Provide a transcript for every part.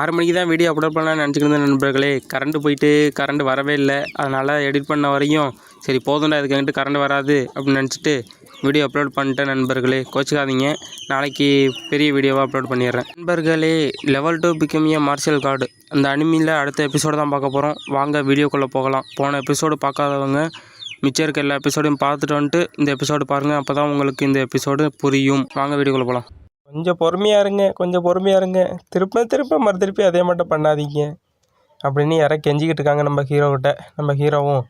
6 மணிக்கு தான் video upload பண்ணலாம்னு நினச்சிக்கிட்டு நண்பர்களே. கரண்ட் வரவே இல்லை. அதனால் எடிட் பண்ண வரையும் சரி போதும்டா, இதுக்கு கரண்ட் வராது அப்படின்னு நினச்சிட்டு வீடியோ அப்லோட் பண்ணிட்டேன் நண்பர்களே. கோச்சிக்காதீங்க, நாளைக்கு பெரிய வீடியோவாக அப்லோட் பண்ணிடுறேன் நண்பர்களே. Level 2 become a marshal guard அந்த அனிமியில் அடுத்த எபிசோடு தான் பார்க்க போகிறோம். வாங்க வீடியோக்குள்ளே போகலாம். போன எபிசோடு பார்க்காதவங்க மிச்சம் இருக்க எல்லா எபிசோடையும் பார்த்துட்டு வந்துட்டு இந்த எபிசோடு பாருங்கள். அப்போ தான் உங்களுக்கு இந்த எபிசோடு புரியும். வாங்க வீடியோக்குள்ளே போகலாம். கொஞ்சம் பொறுமையாக இருங்க. திருப்ப மறுதிருப்பி அதே மட்டும் பண்ணாதீங்க அப்படின்னு யாரை கெஞ்சிக்கிட்டு இருக்காங்க நம்ம ஹீரோக்கிட்ட. நம்ம ஹீரோவும்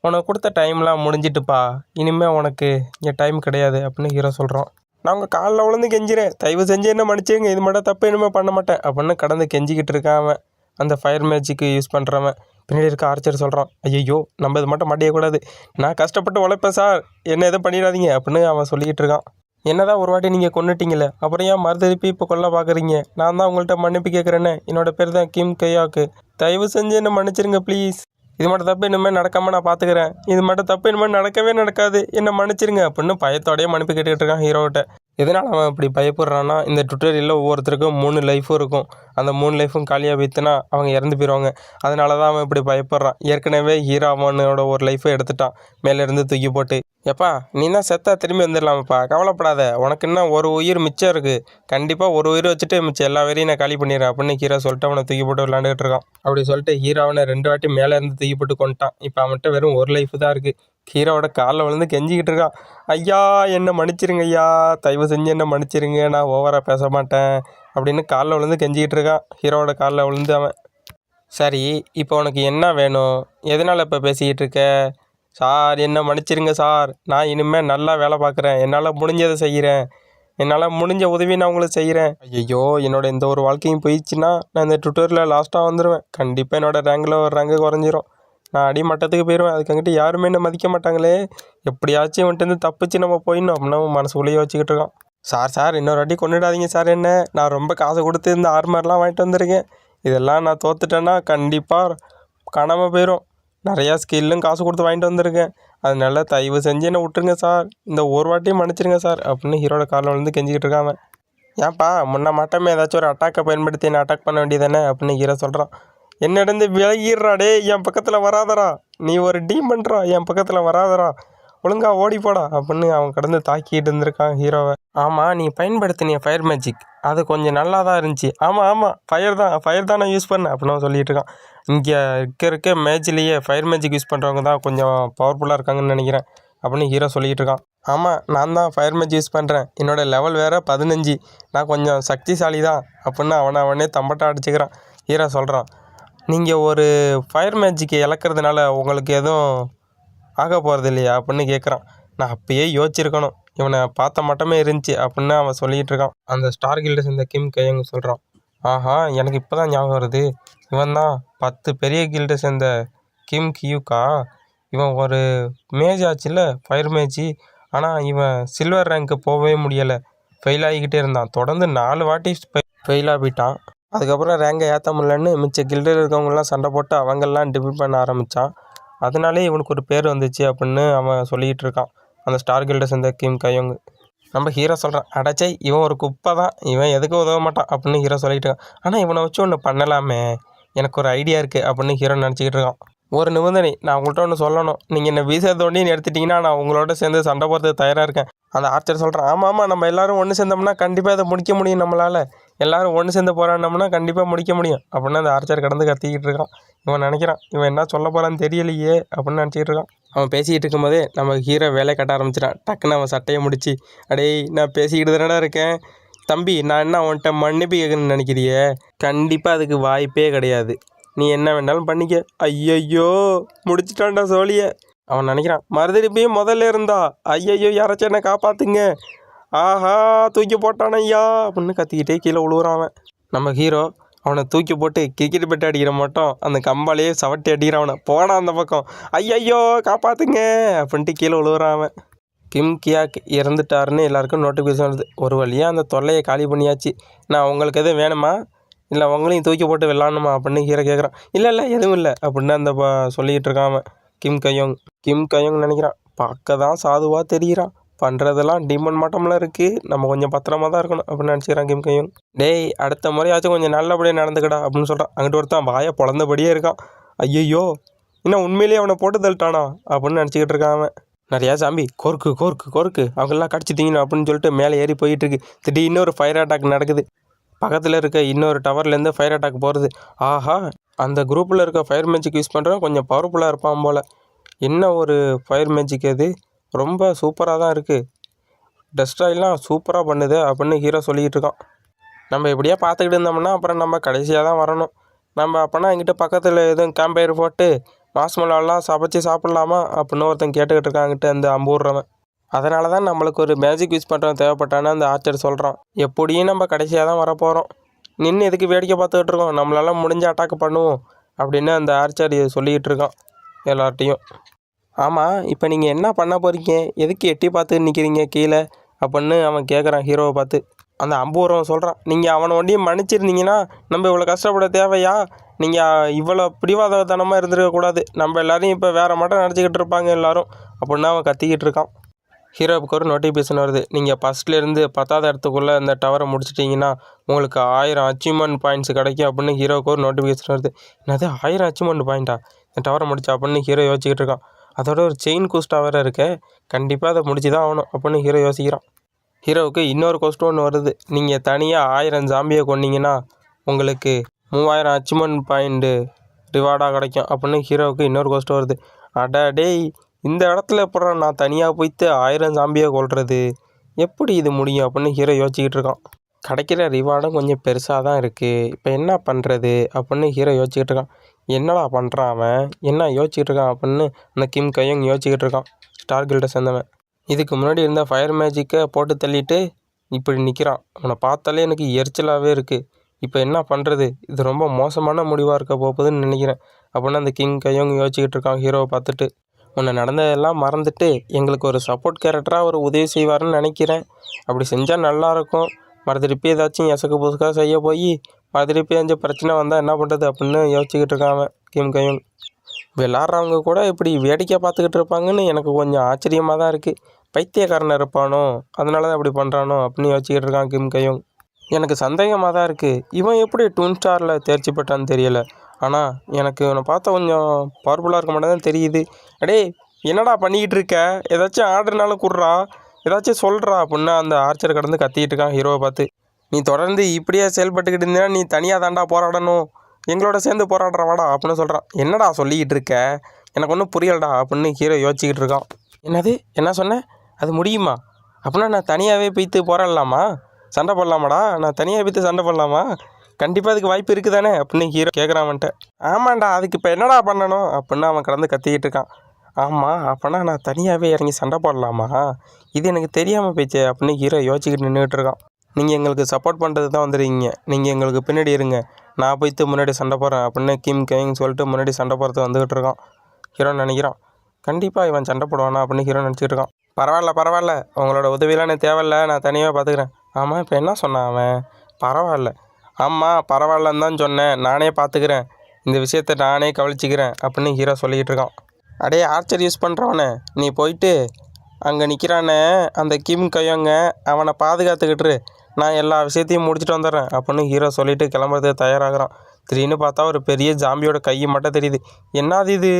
உனக்கு கொடுத்த டைம்லாம் முடிஞ்சிட்டுப்பா, இனிமேல் உனக்கு இங்கே டைம் கிடையாது அப்படின்னு ஹீரோ சொல்கிறோம். நான் உங்கள் காலில் விழுந்து கெஞ்சிறேன், தயவு செஞ்சு என்ன மன்னிச்சுங்க, இது மட்டும் தப்பு இனிமேல் பண்ண மாட்டேன் அப்படின்னு கடந்து கெஞ்சிக்கிட்டு இருக்கான். அந்த ஃபயர் மேஜிக்கு யூஸ் பண்ணுறவன் பின்னாடி இருக்க ஆர்ச்சர் சொல்கிறான், ஐயோ நம்ம இது மட்டும் மாட்டியக்கூடாது, நான் கஷ்டப்பட்டு உழைப்பேன் சார், என்ன எதுவும் பண்ணிடாதீங்க அப்படின்னு அவன் சொல்லிக்கிட்டு இருக்கான். என்னதான் ஒரு வாட்டி நீங்கள் கொண்டுட்டீங்களே, அப்புறம் ஏன் மறுதிருப்பி இப்போ கொல்ல பார்க்குறீங்க? நான் தான் உங்கள்கிட்ட மன்னிப்பு கேட்குறேன்னு. என்னோட பேர் தான் கிம் கயாக்கு, தயவு செஞ்சு என்ன மன்னிச்சிருங்க ப்ளீஸ். இது மட்டும் தப்பு இனிமேல் நடக்காமல் நான் பார்த்துக்கிறேன், இது மட்டும் தப்பு இனிமேல் நடக்கவே நடக்காது, என்ன மன்னிச்சிருங்க அப்படின்னு பயத்தோடையே மன்னிப்பு கேட்டுக்கிட்டு இருக்கான் ஹீரோகிட்ட. எதனால் அவன் இப்படி பயப்படுறான்னா, இந்த டுட்டோரியலில் ஒவ்வொருத்தருக்கும் 3 லைஃபும் இருக்கும். அந்த 3 லைஃபும் காலியாக வைத்துனா அவங்க இறந்து போயிடுவாங்க. அதனால தான் அவன் இப்படி பயப்படுறான். ஏற்கனவே ஹீரோ அவனோட ஒரு லைஃபை எடுத்துட்டான் மேலேருந்து தூக்கி போட்டு. எப்பா நீ தான் செத்தா திரும்பி வந்துடலாமப்பா, கவலைப்படாத, உனக்கு இன்னும் ஒரு உயிர் மிச்சம் இருக்குது, கண்டிப்பாக ஒரு உயிர் வச்சுட்டு மிச்சம் எல்லா வரையும் நான் காலி பண்ணிடுறேன் அப்படின்னு ஹீரோ சொல்லிட்டு அவனை தூக்கி போட்டு விளாண்டுட்டு இருக்கான். அப்படி சொல்லிட்டு ஹீரோ அவனை 2 வாட்டி மேலேருந்து தூக்கி போட்டு கொண்டுட்டான். இப்போ அவன்கிட்ட வெறும் ஒரு லைஃப் தான் இருக்குது. ஹீரோவோட காலில் விழுந்து கெஞ்சிக்கிட்டு இருக்கான், ஐயா என்ன மன்னிச்சிருங்க ஐயா, தயவு செஞ்சு என்ன மன்னிச்சிருங்க, நான் ஓவராக பேச மாட்டேன் அப்படின்னு காலில் விழுந்து கெஞ்சிக்கிட்டு இருக்கான். ஹீரோவோட காலில் விழுந்து அவன். சரி இப்போ உனக்கு என்ன வேணும், எதனால் இப்போ பேசிக்கிட்டு இருக்க? சார் என்ன மன்னிச்சிருங்க சார், நான் இனிமேல் நல்லா வேலை பார்க்குறேன், என்னால் முடிஞ்சதை செய்கிறேன், என்னால் முடிஞ்ச உதவி நான் உங்களுக்கு செய்கிறேன். ஐயோ என்னோட இந்த ஒரு வாழ்க்கையும் போயிடுச்சுன்னா நான் இந்த டுட்டோரியலில் லாஸ்ட்டாக வந்துடுவேன், கண்டிப்பாக என்னோடய ரேங்கில் ஒரு ரேங்கு குறைஞ்சிரும், நான் அடிமட்டத்துக்கு போயிடுவேன், அதுக்காங்கிட்டு யாருமே என்ன மதிக்க மாட்டாங்களே, எப்படியாச்சும் வந்துட்டு தப்பிச்சு நம்ம போயிடணும் அப்படின்னு மனசுக்குள்ளேயே வச்சுக்கிட்டு இருக்கான். சார் இன்னொரு வாட்டி கொண்டுடாதீங்க சார், என்ன நான் ரொம்ப காசு கொடுத்து இந்த ஆர்மர்லாம் வாங்கிட்டு வந்திருக்கேன், இதெல்லாம் நான் தோத்துட்டேன்னா கண்டிப்பாக காணாமல் போயிடும், நிறையா ஸ்கில்லும் காசு கொடுத்து வாங்கிட்டு வந்திருக்கேன், அதனால தயவு செஞ்சு என்ன விட்டுருங்க சார், இந்த ஒரு வாட்டியும் மன்னிச்சிருங்க சார் அப்படின்னு ஹீரோட காலில் வந்து கெஞ்சிக்கிட்டு இருக்காங்க. ஏன்ப்பா முன்ன மாட்டமே ஏதாச்சும் ஒரு அட்டாக்கை பயன்படுத்தி என்ன அட்டாக் பண்ண வேண்டியதானே அப்படின்னு ஹீரோ சொல்கிறான். என்னிடந்து விலகிடுறாடே, என் பக்கத்தில் வராதரா, நீ ஒரு டீமன்றா, என் பக்கத்தில் வராதரா, ஒழுங்கா ஓடி போடா அப்படின்னு அவன் கடந்து தாக்கிட்டு இருந்திருக்கான் ஹீரோவை. ஆமாம் நீ பயன்படுத்தினிய ஃபயர் மேஜிக் அது கொஞ்சம் நல்லா தான் இருந்துச்சு, ஆமாம் ஃபயர் தான் நான் யூஸ் பண்ணேன் அப்படின்னு அவன் சொல்லிகிட்டு இருக்கான். இங்கே இருக்க மேட்ச்லேயே ஃபயர் மேஜிக் யூஸ் பண்ணுறவங்க தான் கொஞ்சம் பவர்ஃபுல்லாக இருக்காங்கன்னு நினைக்கிறேன் அப்படின்னு ஹீரோ சொல்லிகிட்டு இருக்கான். ஆமாம் நான் தான் ஃபயர் மேஜிக் யூஸ் பண்ணுறேன், என்னோடய லெவல் வேறு 15, நான் கொஞ்சம் சக்திசாலி தான் அப்படின்னு அவனே தம்பட்டா அடிச்சுக்கிறான். ஹீரோ சொல்கிறான், நீங்கள் ஒரு ஃபயர் மேஜிக்கை இழக்கிறதுனால உங்களுக்கு எதுவும் ஆக போகிறது இல்லையா அப்படின்னு கேட்குறான். நான் அப்பயே யோசிச்சிருக்கணும், இவனை பார்த்த மட்டுமே இருந்துச்சு அப்படின்னு அவன் சொல்லிகிட்டு இருக்கான். அந்த ஸ்டார் கில்டு சேர்ந்த கிம் கையங்க சொல்கிறான், ஆஹா எனக்கு இப்போ தான் ஞாபகம் வருது, இவன் தான் 10 பெரிய கில்டு சேர்ந்த கிம் கியூக்கா, இவன் ஒரு மேஜ் ஆச்சுல ஃபயர் மேஜி, ஆனால் இவன் சில்வர் ரேங்க்கு போகவே முடியலை, ஃபெயில் ஆகிக்கிட்டே இருந்தான், தொடர்ந்து 4 வாட்டி ஃபெயிலாக போயிட்டான். அதுக்கப்புறம் ரேங்கை ஏற்ற முடியலன்னு மிச்ச கில்டில் இருக்கவங்களாம் சண்டை போட்டு அவங்கெல்லாம் டிபெண்ட் பண்ண ஆரம்பித்தான், அதனாலே இவனுக்கு ஒரு பேர் வந்துச்சு அப்படின்னு அவன் சொல்லிக்கிட்டு இருக்கான். அந்த ஸ்டார் கில்டை சேர்ந்த கிம் கையோங்க. நம்ம ஹீரோ சொல்கிறான், அடச்சை இவன் ஒரு குப்பை தான், இவன் எதுக்கும் உதவ மாட்டான் அப்படின்னு ஹீரோ சொல்லிகிட்டு இருக்கான். ஆனால் இவனை வச்சு ஒன்று பண்ணலாமே, எனக்கு ஒரு ஐடியா இருக்குது அப்படின்னு ஹீரோ நினச்சிக்கிட்டு இருக்கான். ஒரு நிபந்தனை, நான் உங்கள்கிட்ட ஒன்று சொல்லணும், நீங்கள் என்ன வீச தோண்டின்னு எடுத்துட்டிங்கன்னா நான் உங்களோட சேர்ந்து சண்டை போகிறதுக்கு தயாராக இருக்கேன். அந்த ஆர்ச்சர் சொல்கிறான், ஆமாம் நம்ம எல்லோரும் ஒன்று சேர்ந்தோம்னா கண்டிப்பாக அதை முடிக்க முடியும், நம்மளால் எல்லோரும் ஒன்று சேர்ந்து போராடினோம்னா கண்டிப்பாக முடிக்க முடியும் அப்படின்னு அந்த ஆர்ச்சர் கடந்து கத்திக்கிட்டு இருக்கான். இவன் நினைக்கிறான், இவன் என்ன சொல்ல போகிறான்னு தெரியலையே அப்படின்னு நினச்சிக்கிட்டு இருக்கான். அவன் பேசிக்கிட்டு இருக்கும்போதே நம்ம ஹீரோ வேலையை கட்ட ஆரம்பிச்சிட்டான். டக்குன்னு அவன் சட்டையை முடிச்சு, அடே நான் பேசிக்கிட்டு தானடா இருக்கேன் தம்பி, நான் என்ன அவன்கிட்ட மன்னிப்பு கேட்கணும்னு நினைக்கிறியே, கண்டிப்பாக அதுக்கு வாய்ப்பே கிடையாது, நீ என்ன வேண்டாலும் பண்ணிக்க. ஐயையோ முடிச்சிட்டான்டா சோழிய. அவன் நினைக்கிறான், மறுதிருப்பியும் முதல்ல இருந்தா, ஐயையோ யாராச்சும் என்ன காப்பாற்றுங்க, ஆஹா தூக்கி போட்டான் ஐயா அப்படின்னு கத்திக்கிட்டே கீழே விழுவுறான் அவன். நம்ம ஹீரோ அவனை தூக்கி போட்டு கிரிக்கெட் பெட்டு அடிக்கிற மட்டும் அந்த கம்பாலேயே சவட்டி அடிக்கிறான். அவனை போனா அந்த பக்கம், ஐயையோ காப்பாற்றுங்க அப்படின்ட்டு கீழே விழுவுறான் அவன். கிம் கியாக் இறந்துட்டாருன்னு எல்லாருக்கும் நோட்டிஃபிகேஷன் வருது. ஒரு வழியாக அந்த தொல்லையை காலி பண்ணியாச்சு. நான் உங்களுக்கு எதுவும் வேணுமா, இல்லை உங்களையும் தூக்கி போட்டு விளாடணுமா அப்படின்னு ஹீரோ கேட்குறான். இல்லை எதுவும் இல்லை அப்படின்னு அந்த சொல்லிக்கிட்டு இருக்கான் அவன். கிம் கயோங் நினைக்கிறான், பார்க்க தான் சாதுவாக தெரிகிறான், பண்ணுறதெல்லாம் டீமன் மாட்டம்லாம் இருக்குது, நம்ம கொஞ்சம் பத்திரமா தான் இருக்கணும் அப்படின்னு நினச்சிக்கிறான் கிம் கையும். டேய் அடுத்த முறையாச்சும் கொஞ்சம் நல்லபடியாக நடந்துக்கடா அப்படின்னு சொல்கிறான். அங்கிட்டு ஒருத்தன் வாயை பொழந்தபடியே இருக்கான். ஐயையோ இன்னும் உண்மையிலேயே அவனை போட்டு தள்ளிட்டானா அப்படின்னு நினச்சிக்கிட்டு இருக்கான் அவன். நிறையா சாம்பி கோர்க்கு கோர்க்கு கோர்க்கு அவங்கெல்லாம் கடிச்சிட்டிங்கன்னு அப்படின்னு சொல்லிட்டு மேலே ஏறி போயிட்டுருக்கு. திடீர்னு ஒரு ஃபயர் அட்டாக் நடக்குது. பக்கத்தில் இருக்க இன்னொரு டவர்லேருந்து ஃபயர் அட்டாக் போகிறது. ஆஹா அந்த குரூப்பில் இருக்க ஃபயர் மேஜிக் யூஸ் பண்ணுறவன் கொஞ்சம் பவர்ஃபுல்லாக இருப்பான் போல். என்ன ஒரு ஃபயர் மேஜிக் அது, ரொம்ப சூப்பராக தான் இருக்குது, டெஸ்ட்ராய்லாம் சூப்பராக பண்ணுது அப்படின்னு ஹீரோ சொல்லிக்கிட்டு இருக்கான். நம்ம இப்படியே பார்த்துக்கிட்டு இருந்தோம்னா அப்புறம் நம்ம கடைசியாக தான் வரணும். நம்ம அப்போனா எங்கிட்ட பக்கத்தில் எதுவும் கேம்பயர் போட்டு மாஸ்மலாலாம் சமைச்சு சாப்பிட்லாமா அப்படின்னு ஒருத்தன் கேட்டுக்கிட்டு இருக்காங்கிட்ட அந்த அம்பூர்றவன். அதனால தான் நம்மளுக்கு ஒரு மேஜிக் யூஸ் பண்ணுறவன் தேவைப்பட்டான்னு அந்த ஆர்ச்சர் சொல்கிறான். எப்படியும் நம்ம கடைசியாக தான் வரப்போகிறோம், நின்று எதுக்கு வேடிக்கை பார்த்துக்கிட்டு இருக்கோம், நம்மளால முடிஞ்ச அட்டாக் பண்ணுவோம் அப்படின்னு அந்த ஆர்ச்சர் சொல்லிக்கிட்டு இருக்கான் எல்லார்ட்டையும். ஆமாம் இப்போ நீங்கள் என்ன பண்ண போகிறீங்க, எதுக்கு எட்டி பார்த்து நிற்கிறீங்க கீழே அப்படின்னு அவன் கேட்குறான் ஹீரோவை பார்த்து. அந்த அம்பூர்வன் சொல்கிறான், நீங்கள் அவனை ஒண்டியும் மன்னிச்சிருந்தீங்கன்னா நம்ம இவ்வளோ கஷ்டப்பட தேவையா, நீங்கள் இவ்வளோ பிடிவாதத்தனமாக இருந்திருக்கக்கூடாது, நம்ம எல்லோரும் இப்போ வேறு மட்டும் நினச்சிக்கிட்டு இருப்பாங்க எல்லோரும் அப்படின்னு அவன் கத்திக்கிட்டு இருக்கான். ஹீரோவுக்கு ஒரு நோட்டிஃபிகேஷன் வருது. நீங்கள் ஃபஸ்ட்லேருந்து 10வது இடத்துக்குள்ளே இந்த டவரை முடிச்சிட்டிங்கன்னா உங்களுக்கு 1000 அச்சீவ்மெண்ட் பாயிண்ட்ஸ் கிடைக்கும் அப்படின்னு ஹீரோவுக்கு ஒரு நோட்டிஃபிகேஷன் வருது. என்னது 1000 அச்சீவ்மெண்ட் பாயிண்ட்டா இந்த டவரை முடிச்சா அப்படின்னு ஹீரோ யோசிச்சுக்கிட்டு இருக்கான். அதோட ஒரு செயின் கூஸ்ட் வேறு இருக்கே, கண்டிப்பாக அதை முடிச்சு தான் ஆகணும் அப்படின்னு ஹீரோ யோசிக்கிறான். ஹீரோவுக்கு இன்னொரு கோஸ்ட் ஒன்று வருது. நீங்கள் தனியாக 1000 ஜாம்பியை கொன்னீங்கன்னா உங்களுக்கு 3000 அச்சீவ்மெண்ட் பாயிண்ட்டு ரிவார்டாக கிடைக்கும் அப்படின்னு ஹீரோவுக்கு இன்னொரு கோஸ்ட் வருது. அட டேய் இந்த இடத்துல எப்படா நான் தனியாக போய்த்து 1000 ஜாம்பியை கொள்வது, எப்படி இது முடியும் அப்படின்னு ஹீரோ யோசிச்சுக்கிட்டு இருக்கான். கிடைக்கிற ரிவார்டும் கொஞ்சம் பெருசாக தான் இருக்குது, இப்போ என்ன பண்ணுறது அப்படின்னு ஹீரோ யோசிச்சுக்கிட்டு இருக்கான். என்னடா பண்ணுறான் அவன், என்ன யோசிச்சுக்கிட்டு இருக்கான் அப்படின்னு அந்த கிம் கையும் யோசிச்சுக்கிட்டு இருக்கான். ஸ்டார் கில்டை சேர்ந்தவன் இதுக்கு முன்னாடி இருந்த ஃபயர் மேஜிக்கை போட்டு தள்ளிட்டு இப்படி நிற்கிறான். அவனை பார்த்தாலே எனக்கு எரிச்சலாகவே இருக்குது, இப்போ என்ன பண்ணுறது, இது ரொம்ப மோசமான முடிவாக இருக்க போகுதுன்னு நினைக்கிறேன் அப்படின்னு அந்த கிங் கையும் யோசிச்சுக்கிட்டு இருக்கான். ஹீரோவை பார்த்துட்டு, உன்னை நடந்ததெல்லாம் மறந்துட்டு எங்களுக்கு ஒரு சப்போர்ட் கேரக்டராக ஒரு உதவி செய்வார்னு நினைக்கிறேன், அப்படி செஞ்சால் நல்லாயிருக்கும், மறுதிருப்பி ஏதாச்சும் எசக்கு புதுக்காக செய்ய போய் மறுதிருப்பி எந்த பிரச்சனை வந்தால் என்ன பண்ணுறது அப்படின்னு யோசிச்சுக்கிட்டு இருக்கான் கிம் கையும். விளாட்றவங்க கூட இப்படி வேடிக்கை பார்த்துக்கிட்டு இருப்பாங்கன்னு எனக்கு கொஞ்சம் ஆச்சரியமாக தான் இருக்குது, பைத்தியக்காரன் இருப்பானோ அதனால தான் அப்படி பண்ணுறானோ அப்படின்னு யோசிச்சுக்கிட்டு இருக்கான் கிம் கையும். எனக்கு சந்தேகமாக தான் இருக்குது, இவன் எப்படி ட்வின் ஸ்டாரில் தேர்ச்சி பெற்றான்னு தெரியலை, ஆனால் எனக்கு இவனை பார்த்தா கொஞ்சம் பவர்ஃபுல்லாக இருக்க மாட்டேன் தான் தெரியுது. அடே என்னடா பண்ணிக்கிட்டு இருக்க, ஏதாச்சும் ஆர்டர்னாலும் கொடுறா, ஏதாச்சும் சொல்கிறா அப்படின்னு அந்த ஆர்ச்சர் கடந்து கத்திக்கிட்டு இருக்கான் ஹீரோவை பார்த்து. நீ தொடர்ந்து இப்படியே செயல்பட்டுக்கிட்டு இருந்தீங்கன்னா நீ தனியாக தாண்டா போராடணும், எங்களோட சேர்ந்து போராடுற வாடா அப்படின்னு சொல்கிறான். என்னடா சொல்லிக்கிட்டு இருக்க, எனக்கு ஒன்றும் புரியலடா அப்படின்னு ஹீரோ யோசிச்சுக்கிட்டு இருக்கான். என்னது என்ன சொன்னேன், அது முடியுமா, அப்படின்னா நான் தனியாகவே போய்த்து போராடலாமா, சண்டை போடலாமாடா, நான் தனியாக போய்த்து சண்டை போடலாமா, கண்டிப்பாக அதுக்கு வாய்ப்பு இருக்குது தானே அப்படின்னு ஹீரோ கேட்குறான் அவன்கிட்ட. ஆமாண்டா அதுக்கு இப்போ என்னடா பண்ணணும் அப்படின்னு அவன் கடந்து கத்திக்கிட்டு இருக்கான். ஆமாம் அப்போனா நான் தனியாகவே இறங்கி சண்டை போடலாமா, இது எனக்கு தெரியாமல் போயிடுச்சு அப்படின்னு ஹீரோ யோசிச்சுக்கிட்டு நின்றுட்டு இருக்கான். நீங்கள் எங்களுக்கு சப்போர்ட் பண்ணுறது தான் வந்துடுவீங்க, நீங்கள் எங்களுக்கு பின்னாடி இருங்க, நான் போய்த்து முன்னாடி சண்டை போடுறேன் அப்படின்னு கிம் கைங் சொல்லிட்டு முன்னாடி சண்டை போடுறது வந்துக்கிட்டு இருக்கான். ஹீரோ நினைக்கிறான் கண்டிப்பாக இவன் சண்டை போடுவானா அப்படின்னு ஹீரோ நினச்சிக்கிட்டு இருக்கான். பரவாயில்ல உங்களோட உதவியெலாம் எனக்கு தேவையில்லை, நான் தனியாக பார்த்துக்கிறேன். ஆமாம் இப்போ என்ன சொன்னான் அவன், பரவாயில்ல, ஆமாம் பரவாயில்லன்னு தான் சொன்னேன், நானே பார்த்துக்கிறேன், இந்த விஷயத்தை நானே கவனிச்சிக்கிறேன் அப்படின்னு ஹீரோ சொல்லிக்கிட்டு இருக்கான். அடே ஆர்ச்சர் யூஸ் பண்ணுறவனே, நீ போயிட்டு அங்கே நிற்கிறானே அந்த கிம் கையோங்க அவனை பாதுகாத்துக்கிட்டு நான் எல்லா விஷயத்தையும் முடிச்சுட்டு வந்துடுறேன் அப்படின்னு ஹீரோ சொல்லிவிட்டு கிளம்புறதுக்கு தயாராகிறான். திடீர்னு பார்த்தா ஒரு பெரிய ஜாம்பியோட கையை மட்டும் தெரியுது. என்னது இது,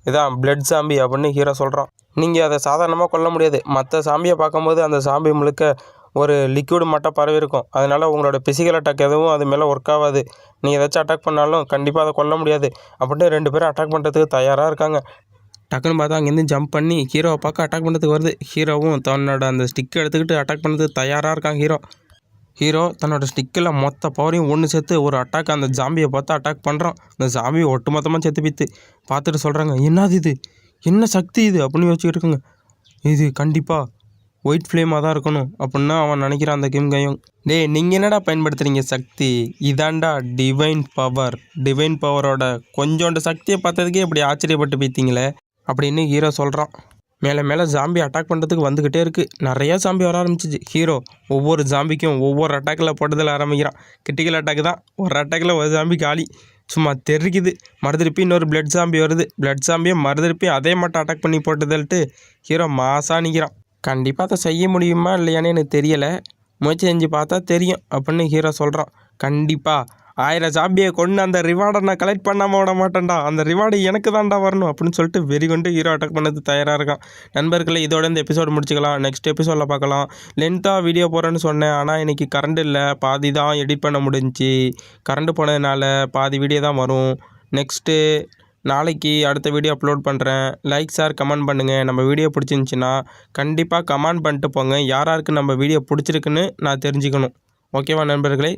இதான் பிளட் ஜாம்பி அப்படின்னு ஹீரோ சொல்கிறான். நீங்கள் அதை சாதாரணமாக கொல்ல முடியாது, மற்ற சாம்பியை பார்க்கும்போது அந்த சாம்பி முழுக்க ஒரு லிக்விடு மட்டும் பரவி இருக்கும், அதனால் உங்களோட பிசிக்கல் அட்டாக் எதுவும் அது மேலே ஒர்க் ஆகாது, நீங்கள் ஏதாச்சும் அட்டாக் பண்ணாலும் கண்டிப்பாக அதை கொல்ல முடியாது அப்படின்னு 2 பேரும் அட்டாக் பண்ணுறதுக்கு தயாராக இருக்காங்க. டக்குன்னு பார்த்தா அங்கேருந்து ஜம்ப் பண்ணி ஹீரோவை பார்க்க அட்டாக் பண்ணுறதுக்கு வருது. ஹீரோவும் தன்னோட அந்த ஸ்டிக்கை எடுத்துக்கிட்டு அட்டாக் பண்ணுறதுக்கு தயாராக இருக்காங்க. ஹீரோ தன்னோட ஸ்டிக்கில் மொத்த பவரையும் ஒன்று சேர்த்து ஒரு அட்டாக் அந்த ஜாம்பியை பார்த்து அட்டாக் பண்ணுறான். அந்த ஜாம்பியை ஒட்டுமொத்தமாக சேர்த்து பித்து பார்த்துட்டு சொல்கிறாங்க, என்னது இது, என்ன சக்தி இது அப்படின்னு யோசிச்சுக்கிட்டு இருக்குங்க. இது கண்டிப்பாக ஒயிட் ஃப்ளேமாக தான் இருக்கணும் அப்படின்னு அவன் நினைக்கிறான் அந்த கிம் கையும். டேய் நீங்கள் என்னடா பயன்படுத்துகிறீங்க சக்தி, இதாண்டா டிவைன் பவர், டிவைன் பவரோட கொஞ்சோண்டு சக்தியை பார்த்ததுக்கே இப்படி ஆச்சரியப்பட்டு போய்த்தீங்களே அப்படின்னு ஹீரோ சொல்கிறான். மேலே ஜாம்பி அட்டாக் பண்ணுறதுக்கு வந்துக்கிட்டே இருக்குது. நிறையா ஜாம்பி வர ஆரம்பிச்சிச்சு. ஹீரோ ஒவ்வொரு ஜாம்பிக்கும் ஒவ்வொரு அட்டாக்கில் போட்டதில் ஆரம்பிக்கிறான். கிரிட்டிக்கல் அட்டாக் தான், ஒரு அட்டாக்கில் ஒரு ஜாம்பி காலி, சும்மா தெரிக்குது. மறுதிருப்பி இன்னொரு பிளட் ஜாம்பி வருது. பிளட் ஜாம்பியை மறுதிருப்பி அதே மட்டும் அட்டாக் பண்ணி போட்டதல்ட்டு ஹீரோ மாசாக நிற்கிறான். கண்டிப்பாக அதை செய்ய முடியுமா இல்லையான்னு எனக்கு தெரியலை, முயற்சி செஞ்சு பார்த்தா தெரியும் அப்படின்னு ஹீரோ சொல்கிறான். கண்டிப்பாக 1000 ஜாம்பியை கொண்டு அந்த ரிவார்டை நான் கலெக்ட் பண்ணாமல் விட மாட்டேன்டா, அந்த ரிவார்டு எனக்கு தான்டா வரணும் அப்படின்னு சொல்லிட்டு வெறி கொண்டு ஹீரோ அட்டாக் பண்ணது தயாராக இருக்கான். நண்பர்களே, இதோட இந்த எபிசோடு முடிச்சுக்கலாம். நெக்ஸ்ட் எபிசோடில் பார்க்கலாம். லென்த்தாக வீடியோ போடுறேன்னு சொன்னேன், ஆனால் இன்றைக்கி கரண்ட் இல்லை, பாதி தான் எடிட் பண்ண முடிஞ்சிச்சு. கரண்ட் போனதுனால பாதி வீடியோ தான் வரும். நெக்ஸ்ட்டு நாளைக்கு அடுத்த வீடியோ அப்லோட் பண்ணுறேன். லைக் ஷேர் கமெண்ட் பண்ணுங்கள். நம்ம வீடியோ பிடிச்சிருந்துச்சின்னா கண்டிப்பாக கமெண்ட் பண்ணிட்டு போங்க. யாராருக்கு நம்ம வீடியோ பிடிச்சிருக்குன்னு நான் தெரிஞ்சுக்கணும். ஓகேவா நண்பர்களே?